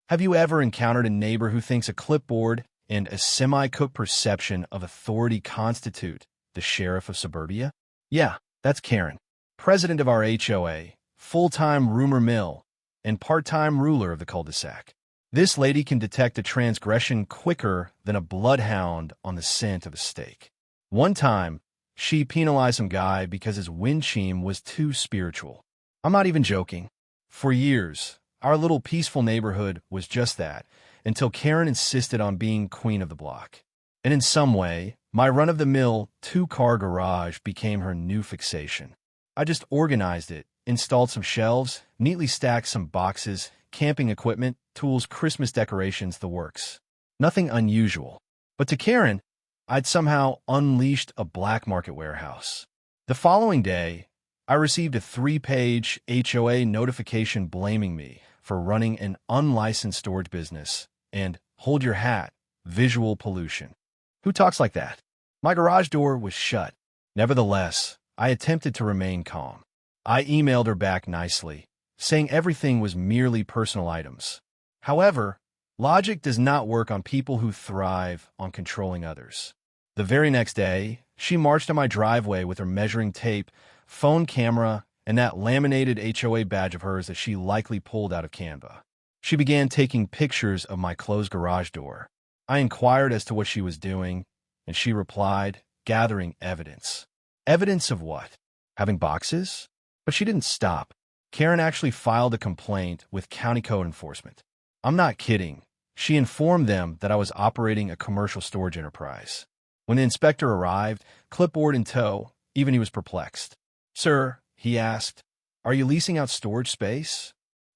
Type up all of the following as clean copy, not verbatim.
Have you ever encountered a neighbor who thinks a clipboard and a semi-cooked perception of authority constitute the sheriff of suburbia? Yeah, that's Karen, president of our HOA, full-time rumor mill, and part-time ruler of the cul-de-sac. This lady can detect a transgression quicker than a bloodhound on the scent of a steak. One time, she penalized some guy because his wind chime was too spiritual. I'm not even joking. For years, our little peaceful neighborhood was just that, until Karen insisted on being queen of the block. And in some way, my run-of-the-mill two-car garage became her new fixation. I just organized it, installed some shelves, neatly stacked some boxes, camping equipment, tools, Christmas decorations, the works. Nothing unusual. But to Karen, I'd somehow unleashed a black market warehouse. The following day, I received a 3-page HOA notification blaming me for running an unlicensed storage business and, hold your hat, visual pollution. Who talks like that? My garage door was shut. Nevertheless, I attempted to remain calm. I emailed her back nicely, saying everything was merely personal items. However, logic does not work on people who thrive on controlling others. The very next day, she marched on my driveway with her measuring tape, phone camera, and that laminated HOA badge of hers that she likely pulled out of Canva. She began taking pictures of my closed garage door. I inquired as to what she was doing, and she replied, gathering evidence. Evidence of what? Having boxes? But she didn't stop. Karen actually filed a complaint with county code enforcement. I'm not kidding. She informed them that I was operating a commercial storage enterprise. When the inspector arrived, clipboard in tow, even he was perplexed. "Sir," he asked, "are you leasing out storage space?"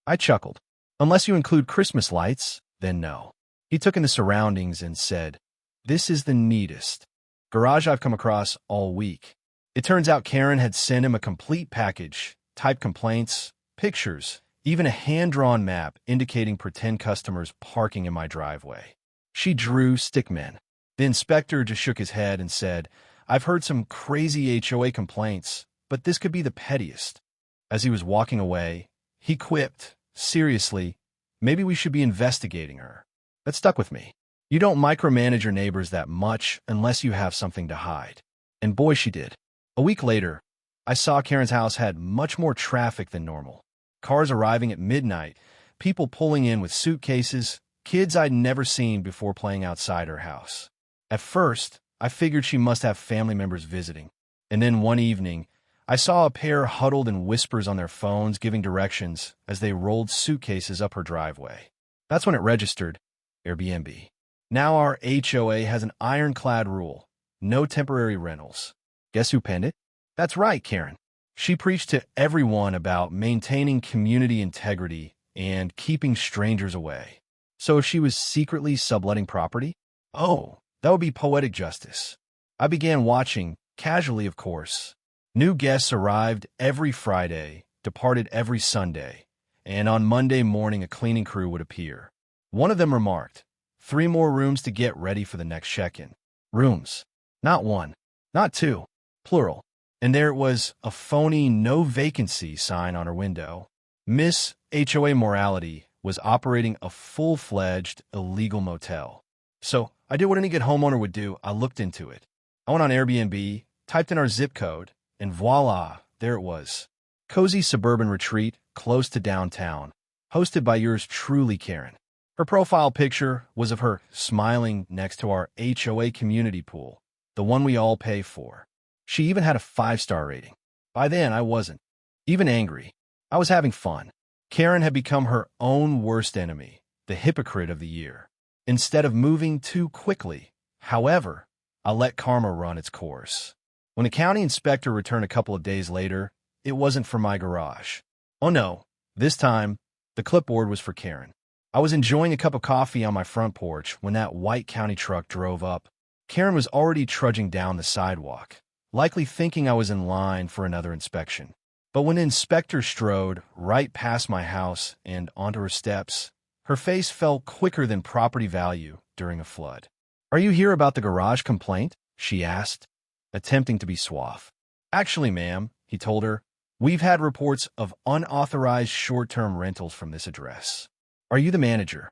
I chuckled. "Unless you include Christmas lights, then no." He took in the surroundings and said, "This is the neatest garage I've come across all week." It turns out Karen had sent him a complete package, typed complaints, pictures, even a hand-drawn map indicating pretend customers parking in my driveway. She drew stickmen. The inspector just shook his head and said, "I've heard some crazy HOA complaints, but this could be the pettiest." As he was walking away, he quipped, "Seriously, maybe we should be investigating her." That stuck with me. You don't micromanage your neighbors that much unless you have something to hide. And boy, she did. A week later, I saw Karen's house had much more traffic than normal. Cars arriving at midnight, people pulling in with suitcases, kids I'd never seen before playing outside her house. At first, I figured she must have family members visiting. And then one evening, I saw a pair huddled in whispers on their phones giving directions as they rolled suitcases up her driveway. That's when it registered, Airbnb. Now our HOA has an ironclad rule: no temporary rentals. Guess who penned it? That's right, Karen. She preached to everyone about maintaining community integrity and keeping strangers away. So if she was secretly subletting property? Oh, that would be poetic justice. I began watching, casually of course. New guests arrived every Friday, departed every Sunday, and on Monday morning a cleaning crew would appear. One of them remarked, 3 more rooms to get ready for the next check-in. Rooms. Not 1, not 2, plural. And there it was, a phony no vacancy sign on her window. Miss HOA Morality was operating a full-fledged illegal motel. So I did what any good homeowner would do. I looked into it. I went on Airbnb, typed in our zip code, and voila, there it was. Cozy suburban retreat close to downtown, hosted by yours truly, Karen. Her profile picture was of her smiling next to our HOA community pool, the one we all pay for. She even had a 5-star rating. By then, I wasn't even angry. I was having fun. Karen had become her own worst enemy, the hypocrite of the year. Instead of moving too quickly, however, I let karma run its course. When a county inspector returned a couple of days later, it wasn't for my garage. Oh no, this time, the clipboard was for Karen. I was enjoying a cup of coffee on my front porch when that white county truck drove up. Karen was already trudging down the sidewalk, likely thinking I was in line for another inspection. But when the inspector strode right past my house and onto her steps, her face fell quicker than property value during a flood. "Are you here about the garage complaint?" she asked, attempting to be suave. "Actually, ma'am," he told her, "we've had reports of unauthorized short-term rentals from this address." "Are you the manager?"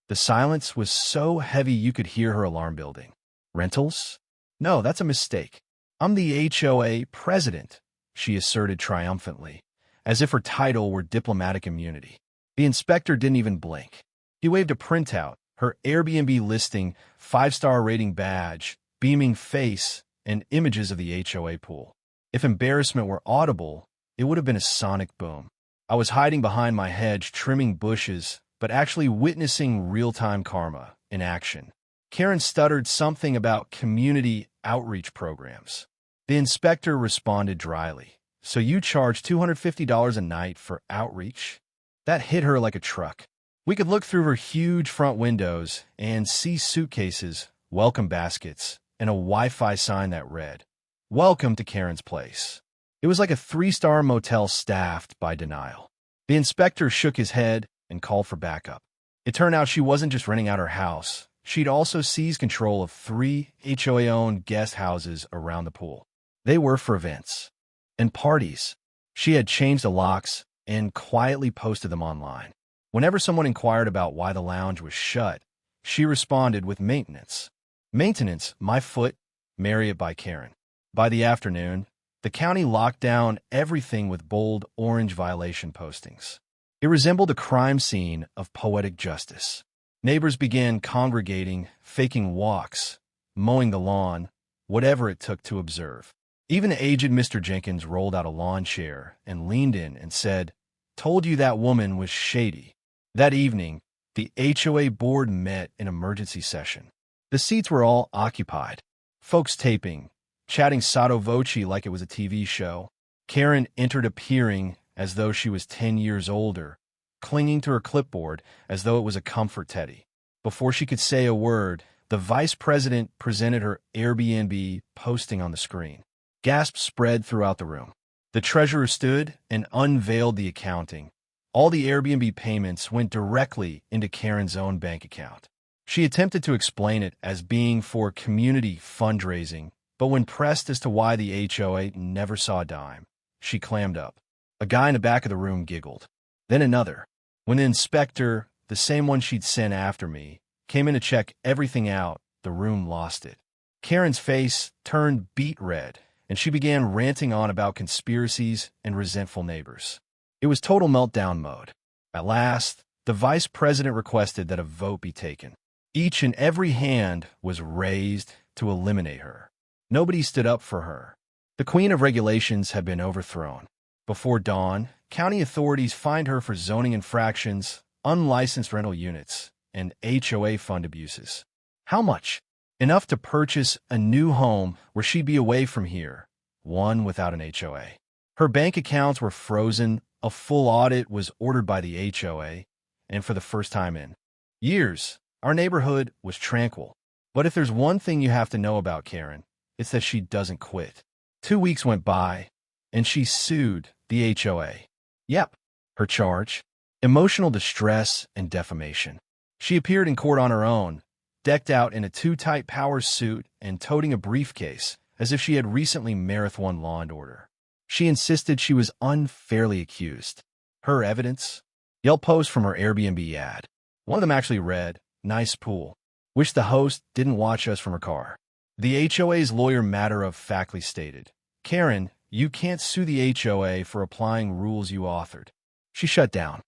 The silence was so heavy you could hear her alarm building. Rentals? No, that's a mistake. I'm the HOA president, she asserted triumphantly, as if her title were diplomatic immunity. The inspector didn't even blink. He waved a printout, her Airbnb listing, 5-star rating badge, beaming face, and images of the HOA pool. If embarrassment were audible, it would have been a sonic boom. I was hiding behind my hedge, trimming bushes, but actually witnessing real-time karma in action. Karen stuttered something about community outreach programs. The inspector responded dryly. So you charge $250 a night for outreach? That hit her like a truck. We could look through her huge front windows and see suitcases, welcome baskets, and a Wi-Fi sign that read, "Welcome to Karen's place." It was like a 3-star motel staffed by denial. The inspector shook his head and called for backup. It turned out she wasn't just renting out her house. She'd also seized control of 3 HOA-owned guest houses around the pool. They were for events and parties. She had changed the locks and quietly posted them online. Whenever someone inquired about why the lounge was shut, she responded with maintenance. Maintenance, my foot, Marriott by Karen. By the afternoon, the county locked down everything with bold orange violation postings. It resembled a crime scene of poetic justice. Neighbors began congregating, faking walks, mowing the lawn, whatever it took to observe. Even aged Mr. Jenkins rolled out a lawn chair and leaned in and said, "Told you that woman was shady." That evening, the HOA board met in emergency session. The seats were all occupied. Folks taping, chatting sotto voce like it was a TV show. Karen entered appearing as though she was 10 years older, clinging to her clipboard as though it was a comfort teddy. Before she could say a word, the vice president presented her Airbnb posting on the screen. Gasps spread throughout the room. The treasurer stood and unveiled the accounting. All the Airbnb payments went directly into Karen's own bank account. She attempted to explain it as being for community fundraising, but when pressed as to why the HOA never saw a dime, she clammed up. A guy in the back of the room giggled. Then another. When the inspector, the same one she'd sent after me, came in to check everything out, the room lost it. Karen's face turned beet red, and she began ranting on about conspiracies and resentful neighbors. It was total meltdown mode. At last, the vice president requested that a vote be taken. Each and every hand was raised to eliminate her. Nobody stood up for her. The queen of regulations had been overthrown. Before dawn, county authorities fined her for zoning infractions, unlicensed rental units, and HOA fund abuses. How much? Enough to purchase a new home where she'd be away from here, one without an HOA. Her bank accounts were frozen, a full audit was ordered by the HOA, and for the first time in years, our neighborhood was tranquil. But if there's one thing you have to know about Karen, it's that she doesn't quit. 2 weeks went by, and she sued the HOA. Yep, her charge: emotional distress and defamation. She appeared in court on her own, decked out in a too-tight power suit and toting a briefcase, as if she had recently marathon Law and Order. She insisted she was unfairly accused. Her evidence? Yelp posts from her Airbnb ad. One of them actually read, "Nice pool. Wish the host didn't watch us from her car." The HOA's lawyer matter-of-factly stated, "Karen, you can't sue the HOA for applying rules you authored." She shut down.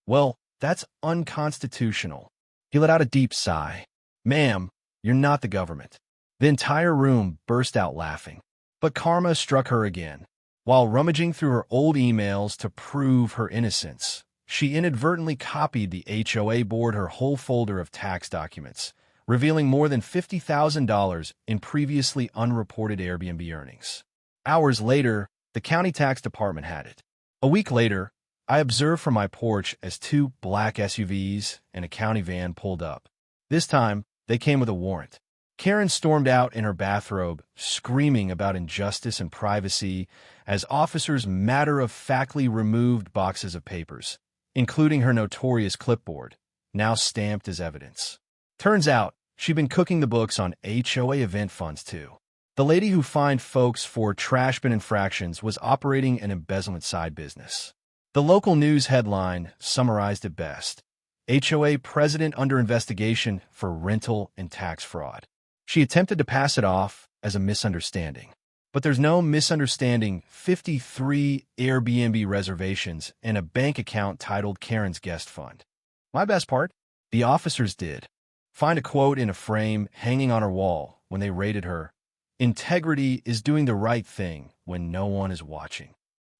"Well, that's unconstitutional." He let out a deep sigh. "Ma'am, you're not the government." The entire room burst out laughing. But karma struck her again. While rummaging through her old emails to prove her innocence, she inadvertently copied the HOA board her whole folder of tax documents, revealing more than $50,000 in previously unreported Airbnb earnings. Hours later, the county tax department had it. A week later, I observed from my porch as 2 black SUVs and a county van pulled up. This time, they came with a warrant. Karen stormed out in her bathrobe, screaming about injustice and privacy, as officers matter-of-factly removed boxes of papers, including her notorious clipboard, now stamped as evidence. Turns out, she'd been cooking the books on HOA event funds, too. The lady who fined folks for trash bin infractions was operating an embezzlement side business. The local news headline summarized it best: HOA president under investigation for rental and tax fraud. She attempted to pass it off as a misunderstanding. But there's no misunderstanding 53 Airbnb reservations and a bank account titled Karen's Guest Fund. My best part? The officers did find a quote in a frame hanging on her wall when they rated her. Integrity is doing the right thing when no one is watching.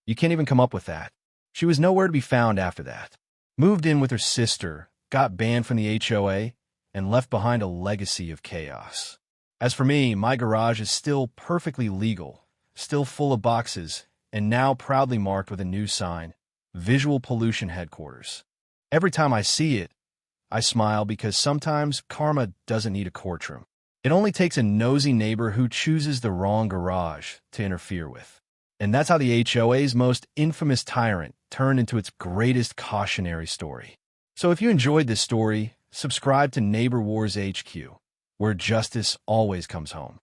You can't even come up with that. She was nowhere to be found after that. Moved in with her sister, got banned from the HOA, and left behind a legacy of chaos. As for me, my garage is still perfectly legal, still full of boxes, and now proudly marked with a new sign, Visual Pollution Headquarters. Every time I see it, I smile because sometimes karma doesn't need a courtroom. It only takes a nosy neighbor who chooses the wrong garage to interfere with. And that's how the HOA's most infamous tyrant turned into its greatest cautionary story. So if you enjoyed this story, subscribe to Neighbor Wars HQ, where justice always comes home.